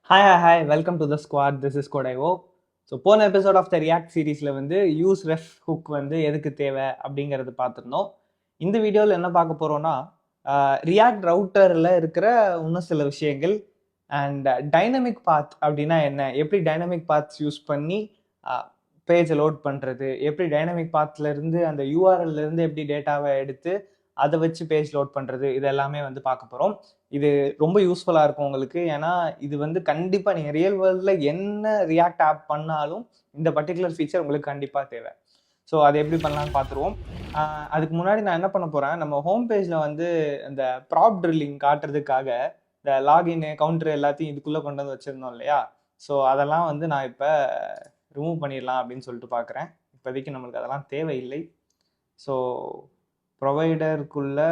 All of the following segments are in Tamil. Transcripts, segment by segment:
Hi, welcome to the squad. This is Kodaivo. So போன எபிசோட் ஆஃப் த ரியாக்ட் சீரீஸில் வந்து யூஸ் ரெஃப் ஹுக் வந்து எதுக்கு தேவை அப்படிங்கிறது பார்த்துருந்தோம். இந்த வீடியோவில் என்ன பார்க்க போகிறோன்னா ரியாக்ட் ரவுட்டரில் இருக்கிற இன்னும் சில விஷயங்கள் அண்ட் டைனமிக் பாத் அப்படின்னா என்ன, எப்படி டைனமிக் பாத்ஸ் யூஸ் பண்ணி பேஜை லோட் பண்ணுறது, எப்படி டைனமிக் பாத்லேருந்து அந்த யூஆர்எல்லேருந்து எப்படி டேட்டாவை எடுத்து அதை வச்சு பேஜ் லோட் பண்ணுறது, இது எல்லாமே வந்து பார்க்க போகிறோம். இது ரொம்ப யூஸ்ஃபுல்லாக இருக்கும் உங்களுக்கு. ஏன்னா இது வந்து கண்டிப்பாக நீங்கள் ரியல் வேர்ல்டில் என்ன ரியாக்ட் ஆப் பண்ணாலும் இந்த பர்டிகுலர் ஃபீச்சர் உங்களுக்கு கண்டிப்பாக தேவை. ஸோ அதை எப்படி பண்ணலான்னு பார்த்துருவோம். அதுக்கு முன்னாடி நான் என்ன பண்ண போகிறேன், நம்ம ஹோம் பேஜில் வந்து இந்த ப்ராப் ட்ரில்லிங் காட்டுறதுக்காக இந்த லாகின் கவுண்டர் எல்லாத்தையும் இதுக்குள்ளே கொண்டு வந்து வச்சுருந்தோம் இல்லையா. ஸோ அதெல்லாம் வந்து நான் இப்போ ரிமூவ் பண்ணிடலாம் அப்படின்னு சொல்லிட்டு பார்க்குறேன். இப்போதைக்கு நம்மளுக்கு அதெல்லாம் தேவையில்லை. ஸோ ப்ரொவைடருக்குள்ள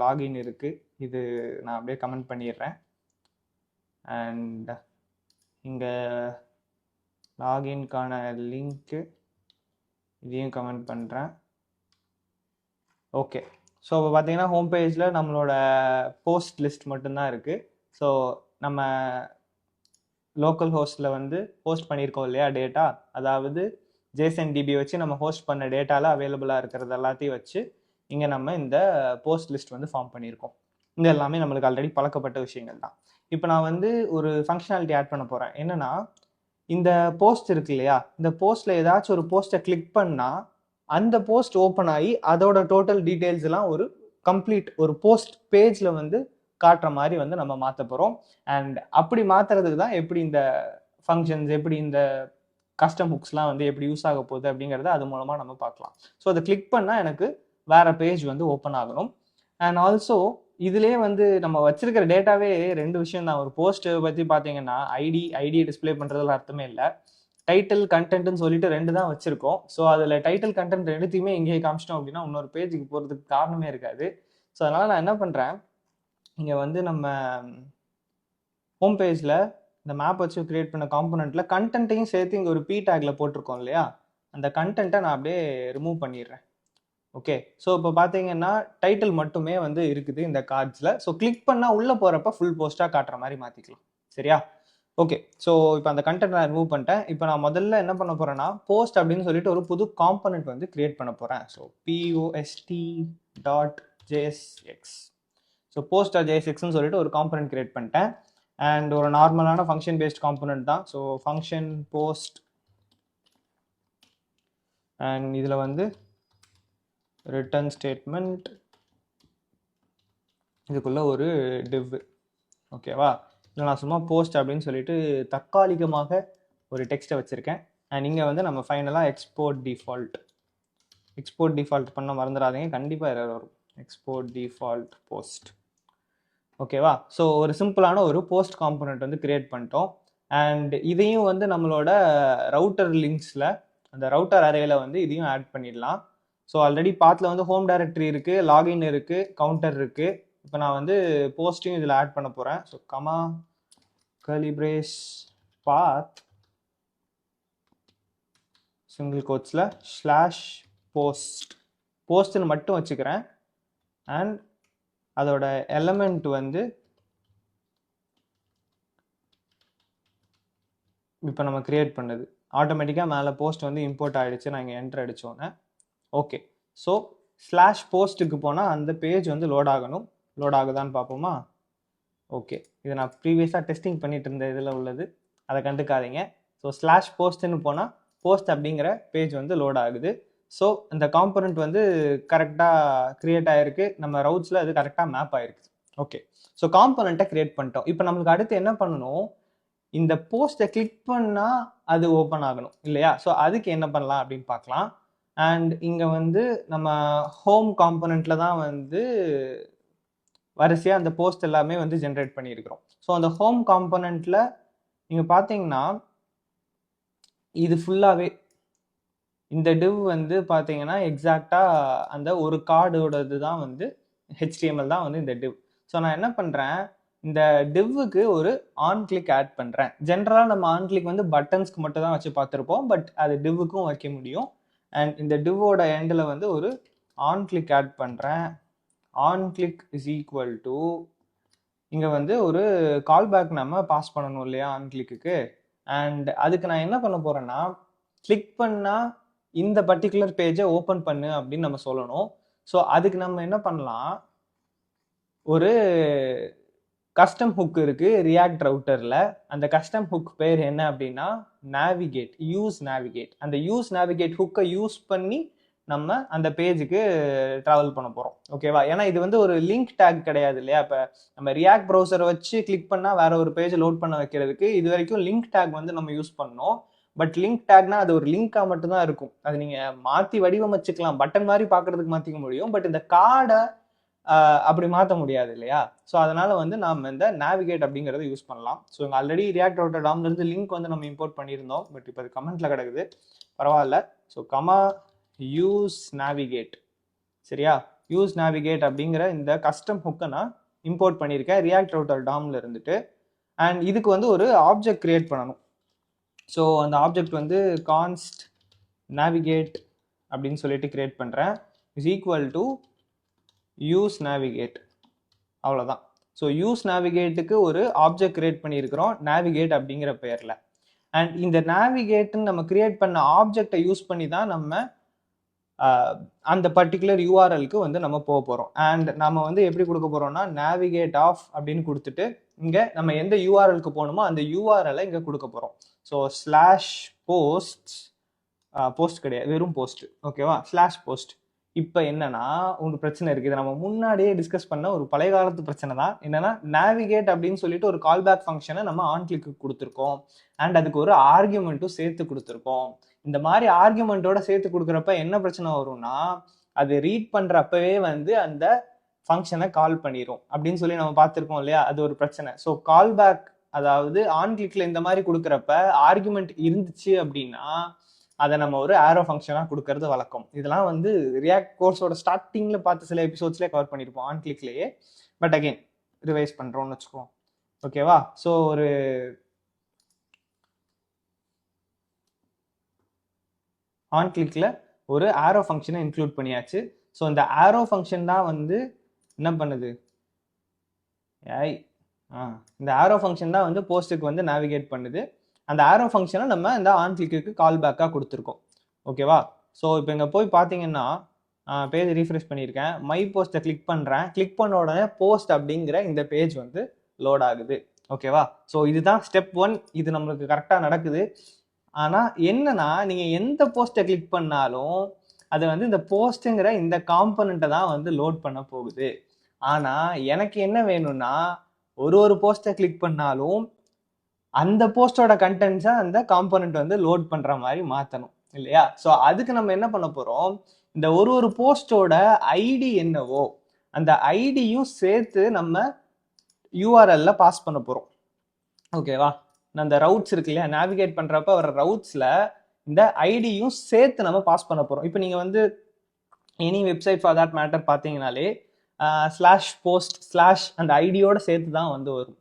லாகின் இருக்குது, இது நான் அப்படியே கமெண்ட் பண்ணிடுறேன். அண்ட் இங்கே லாகின்கான லிங்க்கு இதையும் கமெண்ட் பண்ணுறேன். ஓகே, ஸோ இப்போ பார்த்தீங்கன்னா ஹோம் பேஜில் நம்மளோட போஸ்ட் லிஸ்ட் மட்டும்தான் இருக்குது. ஸோ நம்ம லோக்கல் ஹோஸ்ட்டில் வந்து ஹோஸ்ட் பண்ணியிருக்கோம் இல்லையா டேட்டா, அதாவது ஜேசன் டிபி வச்சு நம்ம ஹோஸ்ட் பண்ண டேட்டாவில் அவைலபிளாக இருக்கிறது எல்லாத்தையும் வச்சு இங்கே நம்ம இந்த போஸ்ட் லிஸ்ட் வந்து ஃபார்ம் பண்ணியிருக்கோம். இது எல்லாமே நம்மளுக்கு ஆல்ரெடி பழக்கப்பட்ட விஷயங்கள் தான். இப்போ நான் வந்து ஒரு ஃபங்க்ஷனாலிட்டி ஆட் பண்ண போகிறேன். என்னென்னா, இந்த போஸ்ட் இருக்கு இல்லையா, இந்த போஸ்ட்டில் ஏதாச்சும் ஒரு போஸ்ட்டை கிளிக் பண்ணால் அந்த போஸ்ட் ஓப்பன் ஆகி அதோட டோட்டல் டீட்டெயில்ஸ் எல்லாம் ஒரு கம்ப்ளீட் ஒரு போஸ்ட் பேஜில் வந்து காட்டுற மாதிரி வந்து நம்ம மாற்ற போகிறோம். அண்ட் அப்படி மாற்றுறதுக்கு தான் எப்படி இந்த ஃபங்க்ஷன்ஸ், எப்படி இந்த கஸ்டம் ஹுக்ஸ்லாம் வந்து எப்படி யூஸ் ஆக போகுது அப்படிங்கிறத அது மூலமாக நம்ம பார்க்கலாம். ஸோ அதை கிளிக் பண்ணால் எனக்கு வேற பேஜ் வந்து ஓப்பன் ஆகணும். அண்ட் ஆல்சோ இதுலேயே வந்து நம்ம வச்சிருக்கிற டேட்டாவே ரெண்டு விஷயம் தான். ஒரு போஸ்ட் பற்றி பார்த்தீங்கன்னா ஐடி டிஸ்பிளே பண்ணுறதுல அர்த்தமே இல்லை. டைட்டில் கண்டென்ட்னு சொல்லிட்டு ரெண்டு தான் வச்சிருக்கோம். ஸோ அதில் டைட்டில் கண்டென்ட் ரெண்டுத்தையுமே இங்கேயே காமிச்சிட்டோம் அப்படின்னா இன்னொரு பேஜுக்கு போகிறதுக்கு காரணமே இருக்காது. ஸோ அதனால் நான் என்ன பண்ணுறேன், இங்கே வந்து நம்ம ஹோம் பேஜில் இந்த மேப் வச்சு கிரியேட் பண்ண காம்பனண்ட்டில் கண்டென்ட்டையும் சேர்த்து இங்கே ஒரு பி டேக்கில் போட்டிருக்கோம் இல்லையா, அந்த கண்டென்ட்டை நான் அப்படியே ரிமூவ் பண்ணிடுறேன். ஓகே, ஸோ இப்போ பார்த்தீங்கன்னா டைட்டில் மட்டுமே வந்து இருக்குது இந்த கார்ட்ஸில். ஸோ கிளிக் பண்ணால் உள்ளே போகிறப்ப ஃபுல் போஸ்ட்டாக காட்டுற மாதிரி மாற்றிக்கலாம். சரியா? ஓகே, ஸோ இப்போ அந்த கண்டென்ட் நான் ரிமூவ் பண்ணிட்டேன். இப்போ நான் முதல்ல என்ன பண்ண போகிறேன்னா, போஸ்ட் அப்படின்னு சொல்லிட்டு ஒரு புது காம்பனண்ட் வந்து கிரியேட் பண்ண போகிறேன். So post.jsx. ஸோ post.jsxன்னு சொல்லிட்டு ஒரு காம்பனண்ட் கிரியேட் பண்ணிட்டேன். அண்ட் ஒரு நார்மலான ஃபங்க்ஷன் பேஸ்ட் காம்பனண்ட் தான். ஸோ ஃபங்க்ஷன் போஸ்ட் அண்ட் இதில் வந்து ரிட்டர்ன் ஸ்டேட்மெண்ட், இதுக்குள்ள ஒரு div. ஓகேவா? இதில் நான் சும்மா போஸ்ட் அப்படின்னு சொல்லிட்டு தற்காலிகமாக ஒரு டெக்ஸ்ட்டை வச்சுருக்கேன். அண்ட் இங்கே வந்து நம்ம ஃபைனலாக எக்ஸ்போர்ட் டிஃபால்ட் பண்ண மறந்துடாதீங்க, கண்டிப்பாக எரர் வரும். Export default post. ஓகேவா? ஸோ ஒரு சிம்பிளான ஒரு போஸ்ட் காம்பனண்ட் வந்து கிரியேட் பண்ணிட்டோம். அண்ட் இதையும் வந்து நம்மளோட ரவுட்டர் லிங்க்ஸில் அந்த ரவுட்டர் அரேயில் வந்து இதையும் ஆட் பண்ணிடலாம். ஸோ ஆல்ரெடி பாத்தில் வந்து ஹோம் டைரக்டரி இருக்குது, லாகின் இருக்குது, கவுண்டர் இருக்குது. இப்போ நான் வந்து போஸ்ட்டையும் இதில் ஆட் பண்ண போகிறேன். ஸோ கமா கலிப்ரேஸ் பாத் சிங்கிள் கோட்ஸில் /போஸ்ட்னு மட்டும் வச்சுக்கிறேன். அண்ட் அதோட எலமெண்ட் வந்து இப்போ நம்ம கிரியேட் பண்ணது ஆட்டோமேட்டிக்காக மேலே போஸ்ட் வந்து இம்போர்ட் ஆகிடுச்சு. நான் இங்கே என்ட்ரு அடித்தோன்னே ஓகே. ஸோ /போஸ்ட்டுக்கு போனால் அந்த பேஜ் வந்து லோட் ஆகணும். லோட் ஆகுதான்னு பார்ப்போமா? ஓகே, இதை நான் ப்ரீவியஸாக டெஸ்டிங் பண்ணிட்டு இருந்த இதில் உள்ளது, அதை கண்டுக்காதீங்க. ஸோ /போஸ்ட்னு போனால் போஸ்ட் அப்படிங்கிற பேஜ் வந்து லோட் ஆகுது. ஸோ இந்த காம்பனண்ட் வந்து கரெக்டாக க்ரியேட் ஆகிருக்கு, நம்ம ரவுட்ஸில் அது கரெக்டாக மேப் ஆகிருக்கு. ஓகே, ஸோ காம்பனண்ட்டை க்ரியேட் பண்ணிட்டோம். இப்போ நம்மளுக்கு அடுத்து என்ன பண்ணணும், இந்த போஸ்ட்டை கிளிக் பண்ணால் அது ஓப்பன் ஆகணும் இல்லையா? ஸோ அதுக்கு என்ன பண்ணலாம் அப்படின்னு பார்க்கலாம். அண்ட் இங்கே வந்து நம்ம ஹோம் காம்பனண்ட்டில் தான் வந்து வரிசையாக அந்த போஸ்ட் எல்லாமே வந்து ஜென்ரேட் பண்ணியிருக்கிறோம். ஸோ அந்த ஹோம் காம்பனண்ட்டில் நீங்கள் பார்த்தீங்கன்னா இது ஃபுல்லாகவே இந்த டிவ் வந்து பார்த்தீங்கன்னா எக்ஸாக்டாக அந்த ஒரு கார்டோடது தான் வந்து HTML தான் வந்து இந்த டிவ். ஸோ நான் என்ன பண்ணுறேன், இந்த டிவ்வுக்கு ஒரு ஆன் கிளிக் ஆட் பண்ணுறேன். ஜென்ரலாக நம்ம ஆன் கிளிக் வந்து பட்டன்ஸ்க்கு மட்டும் தான் வச்சு பார்த்துருப்போம், பட் அது டிவ்வுக்கும் வைக்க முடியும். அண்ட் இந்த டிவ்வோட எண்டில் வந்து ஒரு ஆன் கிளிக் ஆட் பண்ணுறேன். On click is equal to இங்கே வந்து ஒரு கால்பேக் நம்ம பாஸ் பண்ணணும் இல்லையா ஆன் கிளிக்கு. அண்ட் அதுக்கு நான் என்ன பண்ண போகிறேன்னா, கிளிக் பண்ணால் இந்த பர்டிகுலர் பேஜை ஓப்பன் பண்ணு அப்படின்னு நம்ம சொல்லணும். ஸோ அதுக்கு நம்ம என்ன பண்ணலாம், ஒரு கஸ்டம் ஹுக் இருக்கு ரியாக்ட் ரவுட்டரில். அந்த கஸ்டம் ஹுக் பேர் என்ன அப்படின்னா நேவிகேட், யூஸ் நேவிகேட். அந்த யூஸ் நேவிகேட் ஹுக்கை யூஸ் பண்ணி நம்ம அந்த பேஜுக்கு ட்ராவல் பண்ண போகிறோம். ஓகேவா? ஏன்னா இது வந்து ஒரு லிங்க் டேக் கிடையாது இல்லையா. இப்போ நம்ம ரியாக்ட் ப்ரௌசரை வச்சு கிளிக் பண்ணால் வேற ஒரு பேஜ் லோட் பண்ண வைக்கிறதுக்கு இது வரைக்கும் லிங்க் டேக் வந்து நம்ம யூஸ் பண்ணோம். பட் லிங்க் டேக்னா அது ஒரு லிங்காக மட்டும்தான் இருக்கும். அது நீங்கள் மாற்றி வடிவமைச்சுக்கலாம், பட்டன் மாதிரி பார்க்கறதுக்கு மாற்றிக்க முடியும். பட் இந்த கார்டை அப்படி மாற்ற முடியாது இல்லையா. ஸோ அதனால வந்து நாம் இந்த நேவிகேட் அப்படிங்கிறத யூஸ் பண்ணலாம். ஸோ இங்கே ஆல்ரெடி ரியாக்ட் ரவுட்டர் டாம்லேருந்து லிங்க் வந்து நம்ம இம்போர்ட் பண்ணியிருந்தோம். பட் இப்போ அது கமெண்ட்ல கிடக்குது, பரவாயில்ல. ஸோ கமா யூஸ் நேவிகேட், சரியா? யூஸ் நேவிகேட் அப்படிங்கிற இந்த கஸ்டம் ஹுக்கை நான் இம்போர்ட் பண்ணியிருக்கேன் ரியாக்ட் ரவுட்டர் டாம்ல இருந்துட்டு. அண்ட் இதுக்கு வந்து ஒரு ஆப்ஜெக்ட் கிரியேட் பண்ணணும். ஸோ அந்த ஆப்ஜெக்ட் வந்து கான்ஸ்ட் நேவிகேட் அப்படின்னு சொல்லிட்டு கிரியேட் பண்ணுறேன். Is equal to use navigate, அவ்வளோதான். ஸோ யூஸ் நேவிகேட்டுக்கு ஒரு ஆப்ஜெக்ட் கிரியேட் பண்ணியிருக்கிறோம் நேவிகேட் அப்படிங்கிற பேரில். அண்ட் இந்த நேவிகேட்டுன்னு நம்ம கிரியேட் பண்ண ஆப்ஜெக்டை யூஸ் பண்ணி தான் நம்ம அந்த பர்டிகுலர் யூஆர்எலுக்கு வந்து நம்ம போக போகிறோம். அண்ட் நம்ம வந்து எப்படி கொடுக்க போகிறோம்னா நேவிகேட் ஆஃப் அப்படின்னு கொடுத்துட்டு இங்கே நம்ம எந்த யூஆர்எலுக்கு போகணுமோ அந்த யூஆர்எலை இங்கே கொடுக்க போகிறோம். ஸோ ஸ்லாஷ் போஸ்ட், போஸ்ட் கிடையாது வெறும் போஸ்ட், ஓகேவா? Slash post. இப்போ என்னன்னா உங்களுக்கு பிரச்சனை இருக்குது, இதை நம்ம முன்னாடியே டிஸ்கஸ் பண்ண ஒரு பழைய காலத்து பிரச்சனை தான். என்னன்னா நேவிகேட் அப்படின்னு சொல்லிட்டு ஒரு கால்பேக் ஃபங்க்ஷனை நம்ம ஆன் கிளிக்கு கொடுத்துருக்கோம். அண்ட் அதுக்கு ஒரு ஆர்கியூமெண்ட்டும் சேர்த்து கொடுத்துருக்கோம். இந்த மாதிரி ஆர்கியூமெண்ட்டோட சேர்த்து கொடுக்குறப்ப என்ன பிரச்சனை வரும்னா, அது ரீட் பண்றப்பவே வந்து அந்த ஃபங்க்ஷனை கால் பண்ணிடும் அப்படின்னு சொல்லி நம்ம பார்த்துருக்கோம் இல்லையா. அது ஒரு பிரச்சனை. ஸோ கால்பேக், அதாவது ஆன் கிளிக்ல இந்த மாதிரி கொடுக்குறப்ப ஆர்கியூமெண்ட் இருந்துச்சு அப்படின்னா அதை நம்ம ஒரு ஆரோ ஃபங்க்ஷனாக கொடுக்கறது வழக்கம். இதெல்லாம் வந்து ரியாக்ட் கோர்ஸோட ஸ்டார்டிங்கில் பார்த்து சில எபிசோட்ஸ்லேயே கவர் பண்ணியிருப்போம் ஆன் கிளிக்லேயே. பட் அகெயின் ரிவைஸ் பண்ணுறோம்னு வச்சுக்குவோம், ஓகேவா? ஸோ ஒரு ஆன் கிளிக்கில் ஒரு ஆரோ ஃபங்க்ஷனை இன்க்ளூட் பண்ணியாச்சு. ஸோ இந்த ஆரோ ஃபங்க்ஷன் தான் வந்து என்ன பண்ணுது, இந்த ஆரோ ஃபங்க்ஷன் தான் வந்து போஸ்ட்டுக்கு வந்து நேவிகேட் பண்ணுது. அந்த ஆரோ ஃபங்க்ஷனை நம்ம இந்த ஆன் கிளிக்கு கால் பேக்காக கொடுத்துருக்கோம், ஓகேவா? ஸோ இப்போ இங்கே போய் பார்த்தீங்கன்னா பேஜ் ரீஃப்ரெஷ் பண்ணியிருக்கேன், மை போஸ்ட்டை கிளிக் பண்ணுறேன். கிளிக் பண்ண உடனே போஸ்ட் அப்படிங்கிற இந்த பேஜ் வந்து லோட் ஆகுது, ஓகேவா? ஸோ இதுதான் ஸ்டெப் 1. இது நம்மளுக்கு கரெக்டாக நடக்குது. ஆனால் என்னன்னா நீங்கள் எந்த போஸ்ட்டை கிளிக் பண்ணாலும் அது வந்து இந்த போஸ்ட்டுங்கிற இந்த காம்பனண்ட்டை தான் வந்து லோட் பண்ண போகுது. ஆனால் எனக்கு என்ன வேணும்னா ஒரு போஸ்ட்டை கிளிக் பண்ணாலும் அந்த போஸ்டோட கண்டென்ட்ஸை அந்த காம்பனண்ட் வந்து லோட் பண்ணுற மாதிரி மாற்றணும் இல்லையா. ஸோ அதுக்கு நம்ம என்ன பண்ண போகிறோம், இந்த ஒரு போஸ்டோட ஐடி என்னவோ அந்த ஐடியும் சேர்த்து நம்ம யூஆர்எல்ல பாஸ் பண்ண போகிறோம், ஓகேவா? அந்த ரவுட்ஸ் இருக்கு இல்லையா, நேவிகேட் பண்ணுறப்ப வர ரவுட்ஸில் இந்த ஐடியும் சேர்த்து நம்ம பாஸ் பண்ண போகிறோம். இப்போ நீங்கள் வந்து any website for that matter பார்த்தீங்கனாலே ஸ்லாஷ் போஸ்ட் ஸ்லாஷ் அந்த ஐடியோட சேர்த்து தான் வந்து வரும்.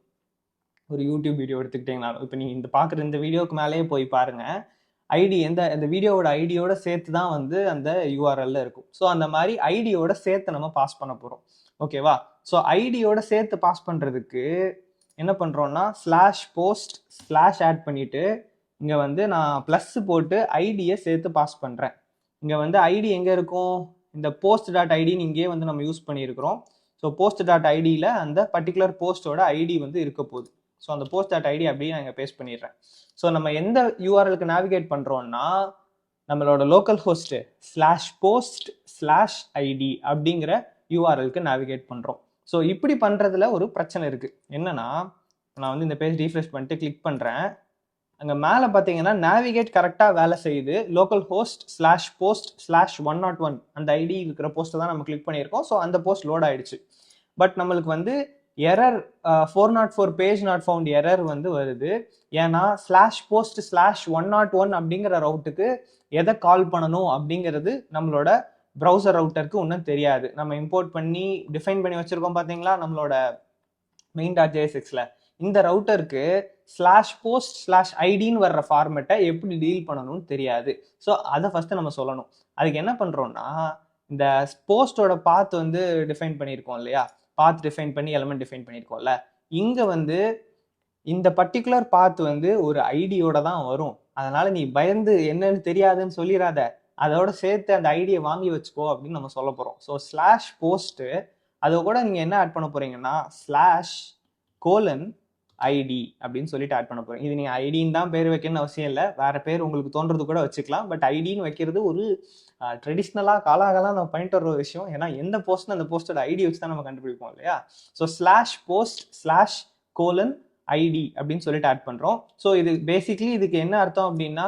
ஒரு யூடியூப் வீடியோ எடுத்துக்கிட்டிங்கனாலும் இப்போ நீங்கள் இந்த பார்க்குற இந்த வீடியோக்கு மேலேயே போய் பாருங்கள், ஐடி இந்த வீடியோவோட ஐடியோட சேர்த்து தான் வந்து அந்த யூஆர்எல்ல இருக்கும். ஸோ அந்த மாதிரி ஐடியோட சேர்த்து நம்ம பாஸ் பண்ண போகிறோம், ஓகேவா? ஸோ ஐடியோட சேர்த்து பாஸ் பண்ணுறதுக்கு என்ன பண்ணுறோன்னா ஸ்லாஷ் போஸ்ட் ஸ்லாஷ் ஆட் பண்ணிவிட்டு இங்கே வந்து நான் ப்ளஸ் போட்டு ஐடியை சேர்த்து பாஸ் பண்ணுறேன். இங்கே வந்து ஐடி எங்கே இருக்கும், இந்த போஸ்ட் டாட் ஐடின்னு இங்கேயே வந்து நம்ம யூஸ் பண்ணியிருக்கிறோம். ஸோ போஸ்ட் டாட் ஐடியில் அந்த பர்டிகுலர் போஸ்டோட ஐடி வந்து இருக்க போகுது. ஸோ அந்த போஸ்ட் டாட் ஐடி அப்படியே நான் இங்கே பேஸ்ட் பண்ணிடுறேன். ஸோ நம்ம எந்த யூஆர்எலுக்கு நேவிகேட் பண்ணுறோன்னா நம்மளோட local host slash post slash ID அப்படிங்கிற யூஆர்எலுக்கு நேவிகேட் பண்ணுறோம். ஸோ இப்படி பண்ணுறதுல ஒரு பிரச்சனை இருக்குது. என்னன்னா நான் வந்து இந்த பேஜ் ரீஃப்ரெஷ் பண்ணிட்டு கிளிக் பண்ணுறேன். அங்கே மேலே பார்த்தீங்கன்னா நேவிகேட் கரெக்டாக வேலை செய்யுது. Local host slash post slash 101 அந்த ஐடி இருக்கிற போஸ்ட்டை தான் நம்ம கிளிக் பண்ணியிருக்கோம். ஸோ அந்த போஸ்ட் லோட் ஆயிடுச்சு. பட் நம்மளுக்கு வந்து error 404 page not found error வந்து வருது. ஏன்னா ஸ்லாஷ் போஸ்ட் ஸ்லாஷ் 101 அப்படிங்கிற ரவுட்டுக்கு எதை கால் பண்ணணும் அப்படிங்கிறது நம்மளோட ப்ரௌசர் ரவுட்டருக்கு ஒன்றும் தெரியாது. நம்ம இம்போர்ட் பண்ணி டிஃபைன் பண்ணி வச்சுருக்கோம் பார்த்தீங்களா நம்மளோட main.jsxல. இந்த ரவுட்டருக்கு ஸ்லாஷ் போஸ்ட் ஸ்லாஷ் ஐடின்னு வர்ற ஃபார்மேட்டை எப்படி டீல் பண்ணணும்னு தெரியாது. ஸோ அதை ஃபஸ்ட்டு நம்ம சொல்லணும். அதுக்கு என்ன பண்ணுறோன்னா இந்த போஸ்டோட பாத் வந்து டிஃபைன் பண்ணியிருக்கோம் இல்லையா, பாத் டிஃபைன் பண்ணி எலமெண்ட் டிஃபைன் பண்ணியிருக்கோம்ல, இங்க வந்து இந்த பர்டிகுலர் பாத் வந்து ஒரு ஐடியோட தான் வரும். அதனால நீ பயந்து என்னன்னு தெரியாதுன்னு சொல்லிடாத, அதோட சேர்த்து அந்த ஐடியை வாங்கி வச்சுக்கோ அப்படின்னு நம்ம சொல்ல போறோம். ஸோ ஸ்லாஷ் போஸ்ட், அதை கூட நீங்க என்ன ஆட் பண்ண போறீங்கன்னா ஸ்லாஷ் கோலன் ஐடி அப்படின்னு சொல்லிட்டு ஆட் பண்ண போறீங்க. இது நீங்க ஐடின்னு தான் பேர் வைக்கணும்னு அவசியம் இல்லை, வேற பேர் உங்களுக்கு தோன்றது கூட வச்சுக்கலாம். பட் ஐடின்னு வைக்கிறது ஒரு ட்ரெடிஷ்னலா காலாகாலம் நம்ம பண்ணிட்டு வர ஒரு விஷயம். ஏன்னா எந்த போஸ்ட்னு அந்த போஸ்டோட ஐடி வச்சு தான் நம்ம கண்டுபிடிப்போம் இல்லையா? So slash post slash colon ID அப்படின்னு சொல்லிட்டு ஆட் பண்றோம். ஸோ இது பேசிக்லி இதுக்கு என்ன அர்த்தம் அப்படின்னா,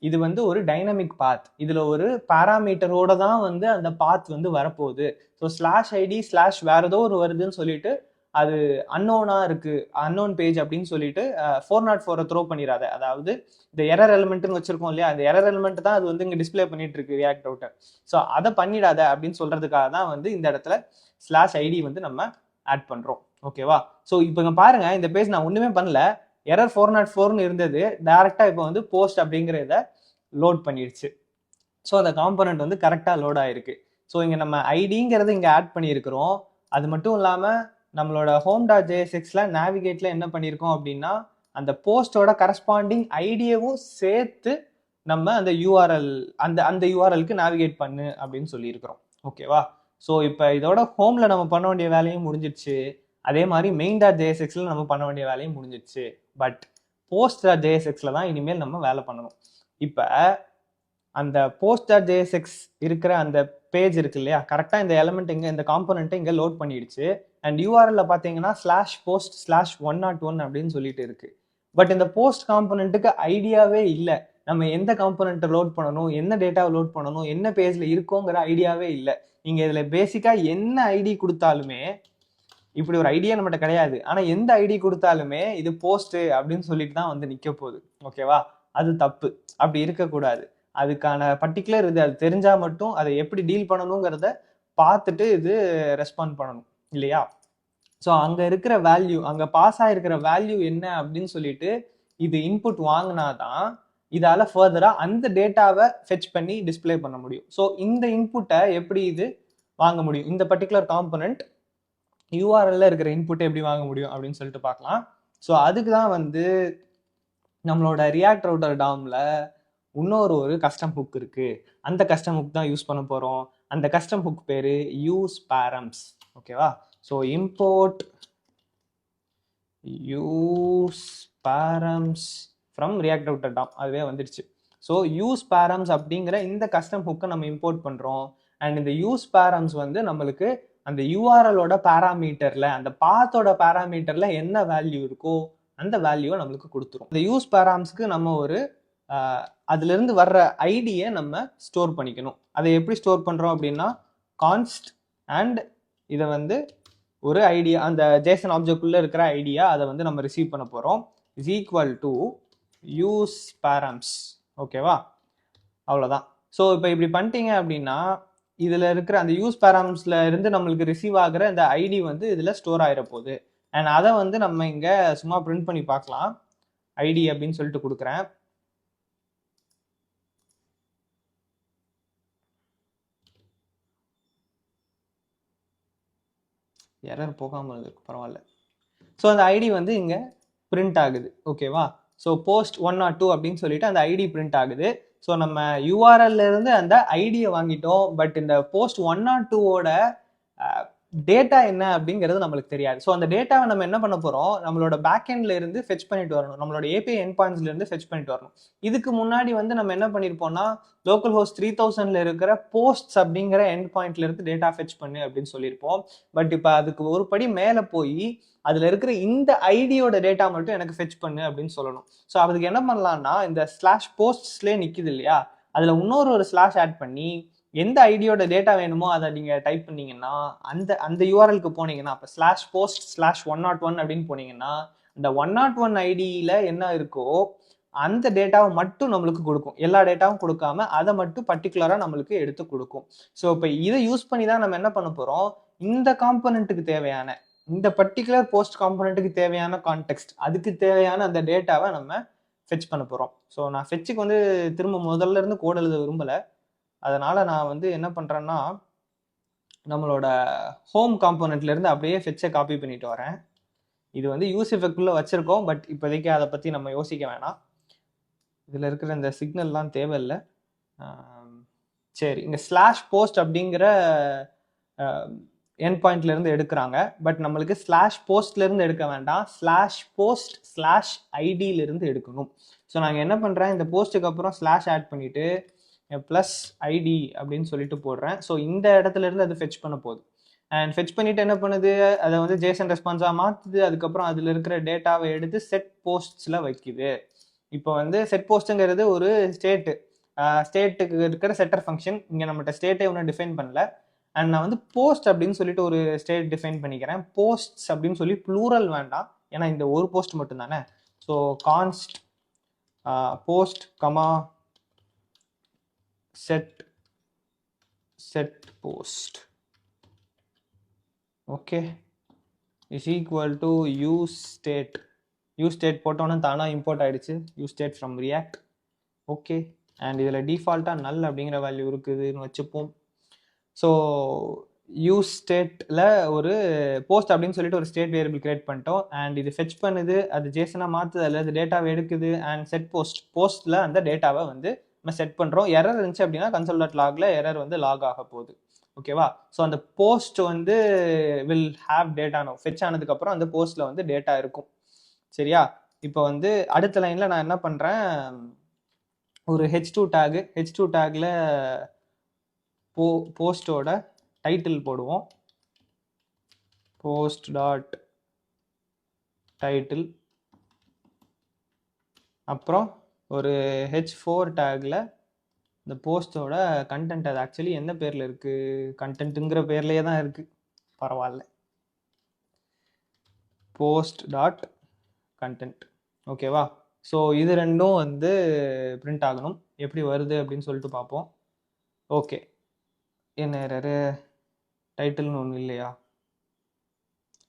இது வந்து ஒரு டைனமிக் பாத். இதுல ஒரு பாராமீட்டரோட தான் வந்து அந்த பாத் வந்து வரப்போகுது. ஸோ ஸ்லாஷ் ஐடி ஸ்லாஷ் வேற ஏதோ ஒரு வருதுன்னு சொல்லிட்டு அது அன்னோனா இருக்கு, அன்னோன் பேஜ் அப்படின்னு சொல்லிட்டு 404 த்ரோ பண்ணிடாத. அதாவது இந்த எரர் எலிமெண்ட்னு வச்சிருக்கோம் இல்லையா, அந்த எரர் எலிமெண்ட் தான் அது வந்து இங்க டிஸ்பிளே பண்ணிட்டு இருக்கு ரியாக்ட் ரவுட்டர். ஸோ அதை பண்ணிடாத அப்படின்னு சொல்றதுக்காக தான் வந்து இந்த இடத்துல ஸ்லாஷ் ஐடி வந்து நம்ம ஆட் பண்றோம். ஓகேவா? ஸோ இப்போ இங்க பாருங்க, இந்த பேஜ் நான் ஒண்ணுமே பண்ணல, எரர் 404ன்னு இருந்தது, டைரக்டா இப்போ வந்து போஸ்ட் அப்படிங்கிறத லோட் பண்ணிடுச்சு. ஸோ அந்த காம்பனண்ட் வந்து கரெக்டா லோட் ஆயிருக்கு. ஸோ இங்க நம்ம ஐடிங்கிறது இங்க ஆட் பண்ணியிருக்கிறோம். அது மட்டும் இல்லாம நம்மளோட home.jsxல நேவிகேட்ல என்ன பண்ணியிருக்கோம் அப்படின்னா, அந்த போஸ்டோட கரஸ்பாண்டிங் ஐடியவும் சேர்த்து நம்ம அந்த யூஆர்எல் அந்த யூஆர்எலுக்கு நேவிகேட் பண்ணு அப்படின்னு சொல்லியிருக்கிறோம். ஓகேவா? ஸோ இப்போ இதோட ஹோம்ல நம்ம பண்ண வேண்டிய வேலையும் முடிஞ்சிடுச்சு. அதே மாதிரி main.jsxல நம்ம பண்ண வேண்டிய வேலையும் முடிஞ்சிடுச்சு. பட் post.jsxல தான் இனிமேல் நம்ம வேலை பண்ணணும். இப்போ அந்த post.jsx இருக்கிற அந்த பேஜ் இருக்கு இல்லையா, கரெக்டா இந்த எலிமெண்ட் இங்க இந்த காம்போனன்ட்டை இங்க லோட் பண்ணிடுச்சு. அண்ட் யூஆர்எல்ல பாத்தீங்கன்னா /post/101 அப்படின்னு சொல்லிட்டு இருக்கு. பட் இந்த போஸ்ட் காம்போனன்ட்டுக்கு ஐடியாவே இல்லை. நம்ம எந்த காம்போனன்ட்டை லோட் பண்ணணும், என்ன டேட்டாவை லோட் பண்ணணும், என்ன பேஜ்ல இருக்கோங்கிற ஐடியாவே இல்லை. நீங்க இதுல பேசிக்கா என்ன ஐடி கொடுத்தாலுமே, இப்படி ஒரு ஐடியா நம்மகிட்ட கிடையாது, ஆனா எந்த ஐடி கொடுத்தாலுமே இது போஸ்ட் அப்படின்னு சொல்லிட்டு தான் வந்து நிக்க போகுது. ஓகேவா? அது தப்பு, அப்படி இருக்கக்கூடாது. அதுக்கான பர்டிகுலர் இது அது தெரிஞ்சா மட்டும் அதை எப்படி டீல் பண்ணணுங்கிறத பார்த்துட்டு இது ரெஸ்பாண்ட் பண்ணணும் இல்லையா? ஸோ அங்க இருக்கிற வேல்யூ, அங்க பாஸ் ஆயிருக்கிற வேல்யூ என்ன அப்படின்னு சொல்லிட்டு இது இன்புட் வாங்கினாதான் இதால ஃபர்தரா அந்த டேட்டாவை ஃபெச் பண்ணி டிஸ்பிளே பண்ண முடியும். ஸோ இந்த இன்புட்டை எப்படி இது வாங்க முடியும், இந்த பர்டிகுலர் காம்பனன்ட் யூஆர்எல்ல இருக்கிற இன்புட்டை எப்படி வாங்க முடியும் அப்படின்னு சொல்லிட்டு பார்க்கலாம். ஸோ அதுக்கு தான் வந்து நம்மளோட ரியாக்ட் ரவுட்டர் டாம்ல இன்னொரு கஸ்டம் ஹுக் இருக்கு. அந்த கஸ்டம் ஹுக் தான் யூஸ் பண்ண போறோம். அந்த கஸ்டம் ஹுக் பேரு யூஸ் params. ஓகேவா? So import use params from react router Tom, அதுவே வந்துடுச்சு. ஸோ யூஸ் params அப்படிங்கிற இந்த கஸ்டம் ஹுக்கை நம்ம இம்போர்ட் பண்றோம். அண்ட் இந்த யூஸ் params வந்து நம்மளுக்கு அந்த யூஆர்எலோட பேராமீட்டர்ல, அந்த பாத்தோட பேராமீட்டர்ல என்ன வேல்யூ இருக்கோ அந்த வேல்யூவை நம்மளுக்கு கொடுத்துரும். இந்த யூஸ் paramsக்கு நம்ம ஒரு அதுல இருந்து வர்ற ஐடியை நம்ம ஸ்டோர் பண்ணிக்கணும். அதை எப்படி ஸ்டோர் பண்றோம் அப்படின்னா, கான்ஸ்ட் அண்ட் இதை வந்து ஒரு ஐடியா, அந்த ஜேசன் ஆப்ஜெக்ட்குள்ள இருக்கிற ஐடியா அதை வந்து நம்ம ரிசீவ் பண்ண போறோம், is equal to use params. ஓகேவா? அவ்வளோதான். ஸோ இப்போ இப்படி பண்ணிட்டீங்க அப்படின்னா இதுல இருக்கிற அந்த யூஸ் paramsல இருந்து நம்மளுக்கு ரிசீவ் ஆகிற இந்த ஐடி வந்து இதுல ஸ்டோர் ஆகிற போகுது. அண்ட் அதை வந்து நம்ம இங்க சும்மா பிரிண்ட் பண்ணி பார்க்கலாம். ஐடி அப்படின்னு சொல்லிட்டு கொடுக்குறேன். எரர் போகாமல் இருக்கு, பரவாயில்ல. ஸோ அந்த ஐடி வந்து இங்க பிரிண்ட் ஆகுது. ஓகேவா? ஸோ போஸ்ட் 102 அப்படின்னு சொல்லிட்டு அந்த ஐடி பிரிண்ட் ஆகுது. ஸோ நம்ம யூஆர்எல்ல இருந்து அந்த ஐடியை வாங்கிட்டோம். பட் இந்த போஸ்ட் 102ஓட டேட்டா என்ன அப்படிங்கிறது நம்மளுக்கு தெரியாது. ஸோ அந்த டேட்டாவை நம்ம என்ன பண்ண போறோம், நம்மளோட பேக்எண்ட்ல இருந்து ஃபெச் பண்ணிட்டு வரணும், நம்மளோட ஏபிஐ எண்ட் பாயிண்ட்ஸ்ல இருந்து ஃபெச் பண்ணிட்டு வரணும். இதுக்கு முன்னாடி வந்து நம்ம என்ன பண்ணிருப்போம்னா, லோக்கல் ஹோஸ்ட் 3000ல இருக்கிற போஸ்ட்ஸ் அப்படிங்கிற எண்ட் பாயிண்ட்ல இருந்து டேட்டா ஃபெச் பண்ணு அப்படின்னு சொல்லியிருப்போம். பட் இப்போ அதுக்கு ஒரு படி மேல போய் அதுல இருக்கிற இந்த ஐடியோட டேட்டா மட்டும் எனக்கு ஃபெச் பண்ணு அப்படின்னு சொல்லணும். ஸோ அதுக்கு என்ன பண்ணலாம்னா, இந்த ஸ்லாஷ் போஸ்ட்ஸ்லேயே நிக்குது இல்லையா, அதுல இன்னொரு ஸ்லாஷ் ஆட் பண்ணி எந்த ஐடியோட டேட்டா வேணுமோ அதை நீங்க டைப் பண்ணீங்கன்னா, அந்த யூஆர்எலுக்கு போனீங்கன்னா, அப்போ /post/101 அப்படின்னு போனீங்கன்னா, இந்த 101 ஐடியில என்ன இருக்கோ அந்த டேட்டாவை மட்டும் நம்மளுக்கு கொடுக்கும். எல்லா டேட்டாவும் கொடுக்காம அதை மட்டும் பர்டிகுலரா நம்மளுக்கு எடுத்து கொடுக்கும். ஸோ இப்போ இதை யூஸ் பண்ணி தான் நம்ம என்ன பண்ண போறோம், இந்த காம்பனண்ட்டுக்கு தேவையான, இந்த பர்டிகுலர் போஸ்ட் காம்பனண்ட்டுக்கு தேவையான கான்டெக்ஸ்ட், அதுக்கு தேவையான அந்த டேட்டாவை நம்ம ஃபெச் பண்ண போறோம். ஸோ நான் ஃபெச்சுக்கு வந்து திரும்ப முதல்ல இருந்து கோட் எழுத விரும்பல. அதனால நான் வந்து என்ன பண்றேன்னா, நம்மளோட ஹோம் காம்போனன்ட்ல இருந்து அப்படியே ஃபெச்சை காப்பி பண்ணிட்டு வரேன். இது வந்து யூஸ் எஃபெக்ட்குள்ளே வச்சுருக்கோம், பட் இப்போதைக்கு அதை பற்றி நம்ம யோசிக்க வேணாம். இதில் இருக்கிற இந்த சிக்னல்லாம் தேவையில்லை. சரி, இங்கே ஸ்லாஷ் போஸ்ட் அப்படிங்கிற என் பாயிண்ட்லேருந்து எடுக்கிறாங்க, பட் நம்மளுக்கு ஸ்லாஷ் போஸ்ட்லேருந்து எடுக்க வேண்டாம், ஸ்லாஷ் போஸ்ட் ஸ்லாஷ் ஐடியிலேருந்து எடுக்கணும். ஸோ நாங்கள் என்ன பண்ணுறேன், இந்த போஸ்ட்டுக்கு அப்புறம் ஸ்லாஷ் ஆட் பண்ணிவிட்டு ப்ளஸ் ஐடி அப்படின்னு சொல்லிட்டு போடுறேன். ஸோ இந்த இடத்துலேருந்து அது ஃபெச் பண்ண போகுது. அண்ட் ஃபெச் பண்ணிவிட்டு என்ன பண்ணுது, அதை வந்து ஜேசன் ரெஸ்பான்ஸாக மாற்றுது. அதுக்கப்புறம் அதில் இருக்கிற டேட்டாவை எடுத்து செட் போஸ்ட்ஸில் வைக்குது. இப்போ வந்து செட் போஸ்ட்டுங்கிறது ஒரு ஸ்டேட்டுக்கு இருக்கிற செட்டர் ஃபங்க்ஷன். இங்கே நம்மகிட்ட ஸ்டேட்டே ஒன்றும் டிஃபைன் பண்ணல. அண்ட் நான் வந்து போஸ்ட் அப்படின்னு சொல்லிட்டு ஒரு ஸ்டேட் டிஃபைன் பண்ணிக்கிறேன். போஸ்ட்ஸ் அப்படின்னு சொல்லி ப்ளூரல் வேண்டாம், ஏன்னா இந்த ஒரு போஸ்ட் மட்டும் தானே. So const post comma set post okay is equal to use state போட்டோன்னு தானாக இம்போர்ட் ஆகிடுச்சு, use state from React. Okay, and இதில் டிஃபால்ட்டாக நல் அப்படிங்கிற வேல்யூ இருக்குதுன்னு வச்சுப்போம். ஸோ யூஸ் ஸ்டேட்டில் ஒரு போஸ்ட் அப்படின்னு சொல்லிட்டு ஒரு ஸ்டேட் வேரியபிள் கிரியேட் பண்ணிட்டோம். அண்ட் இது ஃபெச் பண்ணுது, அது ஜேசனாக மாற்றுது, அதில் அது டேட்டாவை எடுக்குது. அண்ட் செட் போஸ்ட்டில் அந்த டேட்டாவை வந்து நம்ம செட் பண்ணுறோம். எரர் இருந்துச்சு அப்படின்னா console.logல எரர் வந்து லாக் ஆக போகுது. ஓகேவா? ஸோ அந்த போஸ்ட் வந்து will have data no. Fetch ஆனதுக்கப்புறம் அந்த போஸ்ட்டில் வந்து டேட்டா இருக்கும். சரியா? இப்போ வந்து அடுத்த லைனில் நான் என்ன பண்ணுறேன், ஒரு H2 டேக்கில் போஸ்டோட டைட்டில் போடுவோம். Post dot title. அப்புறம் ஒரு H4 டேக்கில் இந்த போஸ்டோட கண்டென்ட். அது ஆக்சுவலி எந்த பேரில் இருக்குது, கண்டென்ட்டுங்கிற பேர்லேயே தான் இருக்குது, பரவாயில்ல. Post dot content. ஓகேவா? ஸோ இது ரெண்டும் வந்து பிரிண்ட் ஆகணும். எப்படி வருது அப்படின்னு சொல்லிட்டு பார்ப்போம். ஓகே, என்ன எரரு, டைட்டில்னு ஒன்று இல்லையா,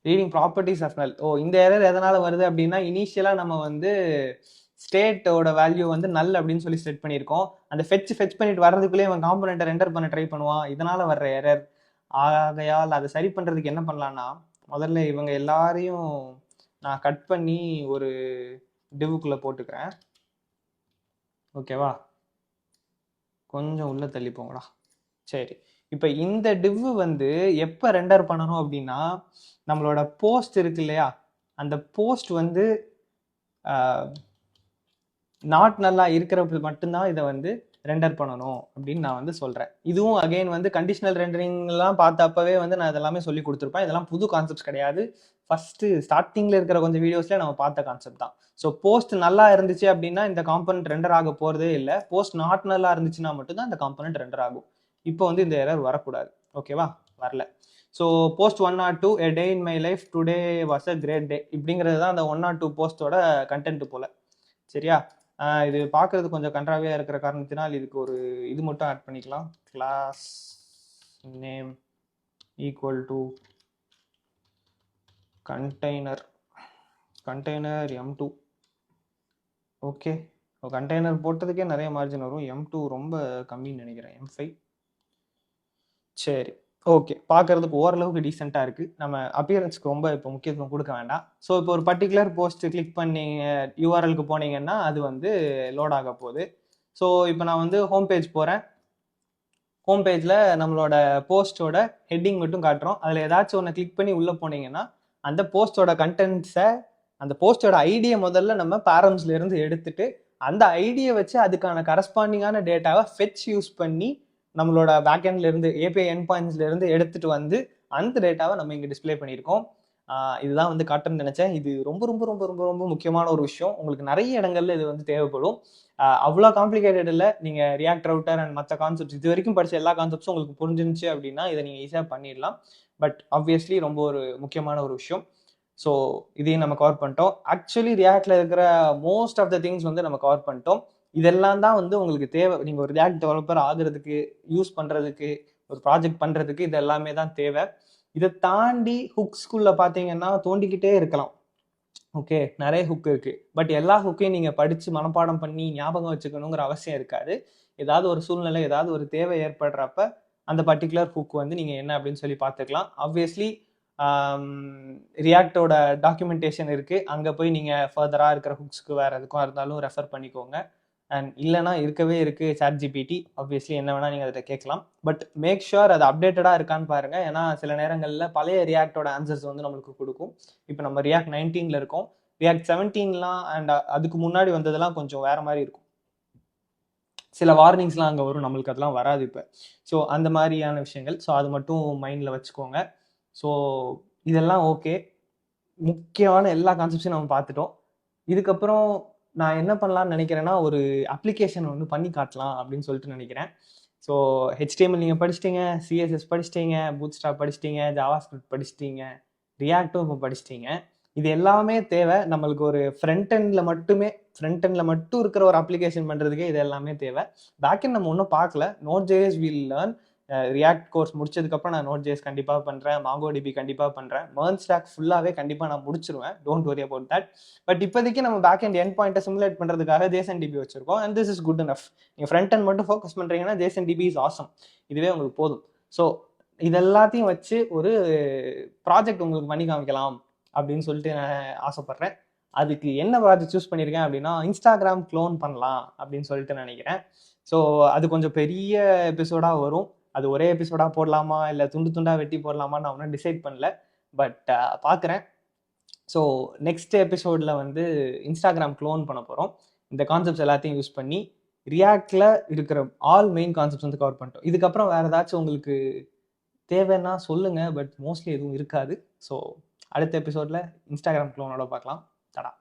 ரீடிங் ப்ராப்பர்ட்டிஸ் ஆஃப் நல். இந்த எரர் எதனால் வருது அப்படின்னா, இனிஷியலாக நம்ம வந்து ஸ்டேட்டோட வேல்யூ வந்து நல் அப்படின்னு சொல்லி செட் பண்ணியிருக்கோம். அந்த ஃபெச் பண்ணிட்டு வர்றதுக்குள்ளேயே அவன் காம்பனண்ட்டை ரெண்டர் பண்ண ட்ரை பண்ணுவான், இதனால் வர்ற எரர். ஆகையால் அதை சரி பண்ணுறதுக்கு என்ன பண்ணலான்னா, முதல்ல இவங்க எல்லாரையும் நான் கட் பண்ணி ஒரு டிவுக்குள்ளே போட்டுக்கிறேன். ஓகேவா? கொஞ்சம் உள்ளே தள்ளி போங்கடா. சரி, இப்போ இந்த டிவ் வந்து எப்போ ரெண்டர் பண்ணணும் அப்படின்னா, நம்மளோட போஸ்ட் இருக்கு இல்லையா, அந்த போஸ்ட் வந்து நாட் நல்லா இருக்கிறப்ப மட்டும்தான் இதை வந்து ரெண்டர் பண்ணணும் அப்படின்னு நான் வந்து சொல்கிறேன். இதுவும் அகெயின் வந்து கண்டிஷனல் ரெண்டரிங்லாம் பார்த்தப்பவே வந்து நான் இதெல்லாமே சொல்லி கொடுத்துருப்பேன். இதெல்லாம் புது கான்செப்ட்ஸ் கிடையாது, ஃபஸ்ட்டு ஸ்டார்டிங்கில் இருக்கிற கொஞ்சம் வீடியோஸில் நம்ம பார்த்த கான்செப்ட் தான். ஸோ போஸ்ட் நல்லா இருந்துச்சு அப்படின்னா இந்த காம்பனண்ட் ரெண்டர் ஆக போகிறதே இல்லை. போஸ்ட் நாட் நல்லா இருந்துச்சுன்னா மட்டும்தான் இந்த காம்பனண்ட் ரெண்டர் ஆகும். இப்போ வந்து இந்த எரர் வரக்கூடாது. ஓகேவா? வரல. So post 102 a day in my life today was a great day இப்படிங்கிறது தான் அந்த 102 போஸ்டோட கண்டென்ட் போல். சரியா? இது பார்க்குறது கொஞ்சம் கன்றாவியாக இருக்கிற காரணத்தினால் இதுக்கு ஒரு இது மட்டும் ஆட் பண்ணிக்கலாம். Class name equal to container M2. Okay, container போட்டதுக்கே நிறைய மார்ஜின் வரும். M2 ரொம்ப கம்மின்னு நினைக்கிறேன், M5. சரி, ஓகே, பார்க்குறதுக்கு ஓரளவுக்கு டீசெண்டாக இருக்குது. நம்ம அப்பியரன்ஸ்க்கு ரொம்ப இப்போ முக்கியத்துவம் கொடுக்க வேண்டாம். ஸோ இப்போ ஒரு பர்டிகுலர் போஸ்ட் கிளிக் பண்ணி யூஆர்எலுக்கு போனீங்கன்னா அது வந்து லோட் ஆக போகுது. ஸோ இப்போ நான் வந்து ஹோம் பேஜ் போகிறேன். ஹோம் பேஜில் நம்மளோட போஸ்ட்டோட ஹெட்டிங் மட்டும் காட்டுறோம். அதில் ஏதாச்சும் ஒன்று கிளிக் பண்ணி உள்ளே போனீங்கன்னா அந்த போஸ்ட்டோட கண்டென்ட்ஸை, அந்த போஸ்ட்டோட ஐடியை முதல்ல நம்ம பேரம்ஸ்லேருந்து எடுத்துட்டு அந்த ஐடியை வச்சு அதுக்கான கரஸ்பாண்டிங்கான டேட்டாவை ஃபெச் யூஸ் பண்ணி நம்மளோட பேக்எண்ட்லேருந்து ஏபிஐ என் பாயிண்ட்ஸ்லேருந்து எடுத்துகிட்டு வந்து அந்த டேட்டாவை நம்ம இங்கே டிஸ்பிளே பண்ணியிருக்கோம். இதுதான் வந்து காட்டணும்னு நினச்சேன். இது ரொம்ப ரொம்ப ரொம்ப ரொம்ப ரொம்ப முக்கியமான ஒரு விஷயம். உங்களுக்கு நிறைய இடங்கள்ல இது வந்து தேவைப்படும். அவ்வளோ காம்ப்ளிகேட்டட் இல்லை. நீங்கள் ரியாக்ட் ரவுட்டர் அண்ட் மற்ற கான்செப்ட்ஸ் இது வரைக்கும் படித்த எல்லா கான்செப்ட்ஸும் உங்களுக்கு புரிஞ்சிருந்துச்சு அப்படின்னா இதை நீங்கள் ஈஸியாக பண்ணிடலாம். பட் ஆப்வியஸ்லி ரொம்ப ஒரு முக்கியமான ஒரு விஷயம். ஸோ இதையும் நம்ம கவர் பண்ணிட்டோம். ஆக்சுவலி ரியாக்டில் இருக்கிற மோஸ்ட் ஆஃப் த திங்ஸ் வந்து நம்ம கவர் பண்ணிட்டோம். இதெல்லாம் தான் வந்து உங்களுக்கு தேவை. நீங்கள் ஒரு ரியாக்ட் டெவலப்பர் ஆகுறதுக்கு, யூஸ் பண்ணுறதுக்கு, ஒரு ப்ராஜெக்ட் பண்ணுறதுக்கு இது எல்லாமே தான் தேவை. இதை தாண்டி ஹுக்ஸ்குள்ளே பார்த்தீங்கன்னா தோண்டிக்கிட்டே இருக்கலாம். ஓகே, நிறைய ஹுக் இருக்குது. பட் எல்லா ஹுக்கையும் நீங்கள் படித்து மனப்பாடம் பண்ணி ஞாபகம் வச்சுக்கணுங்கிற அவசியம் இருக்காது. ஏதாவது ஒரு சூழ்நிலை, ஏதாவது ஒரு தேவை ஏற்படுறப்ப அந்த பர்டிகுலர் ஹுக் வந்து நீங்கள் என்ன அப்படின்னு சொல்லி பார்த்துக்கலாம். ஆப்வியஸ்லி ரியாக்டோட டாக்குமெண்டேஷன் இருக்குது, அங்கே போய் நீங்கள் ஃபர்தராக இருக்கிற ஹுக்ஸ்க்கு வேறு எதுக்கும் இருந்தாலும் ரெஃபர் பண்ணிக்கோங்க. அண்ட் இல்லைனா இருக்கவே இருக்குது சாட் ஜிபிடி, ஆப்வியஸ்லி என்ன வேணால் நீங்கள் அதில் கேட்கலாம். பட் மேக் ஷுர் அது அப்டேட்டடாக இருக்கான்னு பாருங்கள். ஏன்னா சில நேரங்களில் பழைய ரியாக்டோட ஆன்சர்ஸ் வந்து நம்மளுக்கு கொடுக்கும். இப்போ நம்ம ரியாக்ட் 19 இருக்கோம், ரியாக்ட் 17 அண்ட் அதுக்கு முன்னாடி வந்ததெல்லாம் கொஞ்சம் வேறு மாதிரி இருக்கும். சில வார்னிங்ஸ்லாம் அங்கே வரும், நம்மளுக்கு அதெல்லாம் வராது இப்போ. ஸோ அந்த மாதிரியான விஷயங்கள், ஸோ அது மட்டும் மைண்டில் வச்சுக்கோங்க. ஸோ இதெல்லாம் ஓகே, முக்கியமான எல்லா கான்செப்ட்ஸையும் நம்ம பார்த்துட்டோம். இதுக்கப்புறம் நான் என்ன பண்ணலான்னு நினைக்கிறேன்னா, ஒரு அப்ளிகேஷன் ஒன்று பண்ணி காட்டலாம் அப்படின்னு சொல்லிட்டு நினைக்கிறேன். ஸோ HTML நீங்கள் படிச்சிட்டிங்க, CSS படிச்சிட்டிங்க, பூட்ஸ்ட்ராப் படிச்சிட்டிங்க, ஜாவாஸ்கிரிப்ட் படிச்சிட்டிங்க, ரியாக்டும் இப்போ படிச்சிட்டிங்க. இது எல்லாமே தேவை நம்மளுக்கு. ஒரு ஃப்ரண்ட் எண்டில் மட்டும் இருக்கிற ஒரு அப்ளிகேஷன் பண்ணுறதுக்கே இது எல்லாமே தேவை. பேக் எண்ட் நம்ம ஒன்றும் பார்க்கல. Node.js will learn. React course முடிச்சதுக்கப்புறம் நான் Node.js கண்டிப்பாக பண்ணுறேன், MongoDB கண்டிப்பாக பண்ணுறேன், MERN ஸ்டாக் ஃபுல்லாகவே கண்டிப்பாக நான் முடிச்சிருவேன். Don't worry about that. But இப்போதைக்கு நம்ம பேக் எண்ட் எண்ட் பாயிண்ட்டை சிமுலேட் பண்ணுறதுக்காக JSON-DB வச்சிருக்கோம். And this is good enough. நீங்கள் ஃப்ரண்ட் எண்ட் மட்டும் ஃபோக்கஸ் பண்ணுறீங்கன்னா JSON-DB இஸ் ஆசம். இதுவே உங்களுக்கு போதும். ஸோ இது எல்லாத்தையும் வச்சு ஒரு ப்ராஜெக்ட் உங்களுக்கு பண்ணி காமிக்கலாம் அப்படின்னு சொல்லிட்டு நான் ஆசைப்பட்றேன். அதுக்கு என்ன ப்ராஜெக்ட் சூஸ் பண்ணியிருக்கேன் அப்படின்னா, இன்ஸ்டாகிராம் க்ளோன் பண்ணலாம் அப்படின்னு சொல்லிட்டு நினைக்கிறேன். ஸோ அது கொஞ்சம் பெரிய எபிசோடாக வரும். அது ஒரே எபிசோடாக போடலாமா இல்லை துண்டு துண்டாக வெட்டி போடலாமா நான் ஒன்றும் டிசைட் பண்ணல. பட் பார்க்குறேன். ஸோ நெக்ஸ்ட் எபிசோடில் வந்து இன்ஸ்டாகிராம் க்ளோன் பண்ண போகிறோம். இந்த கான்செப்ட்ஸ் எல்லாத்தையும் யூஸ் பண்ணி ரியாக்டில் இருக்கிற ஆல் மெயின் கான்செப்ட்ஸ் வந்து கவர் பண்ணிட்டோம். இதுக்கப்புறம் வேறு ஏதாச்சும் உங்களுக்கு தேவைன்னா சொல்லுங்கள், பட் மோஸ்ட்லி எதுவும் இருக்காது. ஸோ அடுத்த எபிசோடில் இன்ஸ்டாகிராம் க்ளோனோட பார்க்கலாம். தடா.